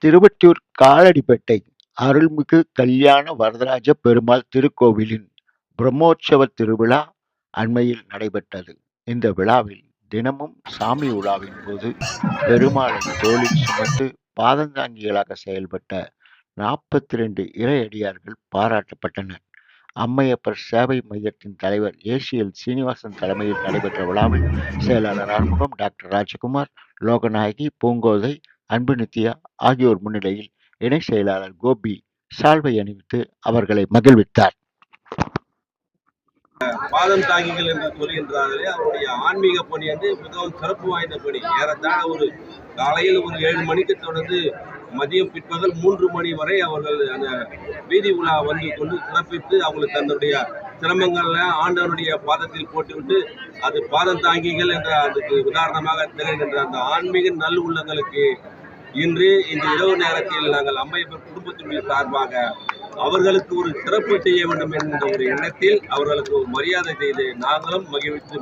திருவொற்றியூர் காலடிப்பேட்டை அருள்மிகு கல்யாண வரதராஜ பெருமாள் திருக்கோவிலின் பிரம்மோற்சவ திருவிழா அண்மையில் நடைபெற்றது. இந்த விழாவில் தினமும் சாமி உலாவின் போது பெருமாளை தோளில் சுமந்து பாதந்தாங்கிகளாக செயல்பட்ட 42 இறையடியார்கள் பாராட்டப்பட்டனர். அம்மையப்பர் சேவை மையத்தின் தலைவர் ஏசிஎல் சீனிவாசன் தலைமையில் நடைபெற்ற விழாவில் செயலாளர் ஆறுமுகம், டாக்டர் ராஜகுமார், லோகநாயகி, பூங்கோதை, அன்பு நித்யா ஆகியோர் முன்னிலையில் இணை செயலாளர் கோபி சால்வை அணிவித்து அவர்களை மகிழ்வித்தார். பாதம் தாங்கிகள் என்று சொல்கின்றார்களே, அவருடைய ஆன்மீக பணி வந்து மிகவும் சிறப்பு வாய்ந்த பணி. ஏறத்தாழ ஒரு காலையில் ஒரு 7 மணிக்கு தொடர்ந்து மதியம் பிற்பகல் 3 மணி வரை அவர்கள் அந்த வீதி உலா வந்து கொண்டு சிறப்பித்து அவங்களுக்கு தன்னுடைய சிரமங்கள்ல ஆண்டவனுடைய பாதத்தில் போட்டுவிட்டு அது பாதம் தாங்கிகள் என்ற அதுக்கு உதாரணமாக திகழ்கின்ற அந்த ஆன்மீக நல் உள்ளங்களுக்கு இன்று இந்த இரவு நேரத்தில் நாங்கள் அம்மையப்பர் குடும்பத்தினுடைய சார்பாக அவர்களுக்கு ஒரு சிறப்பு செய்ய வேண்டும் என்ற ஒரு எண்ணத்தில் அவர்களுக்கு ஒரு மரியாதை செய்து நாங்களும் மகிழ்ச்சி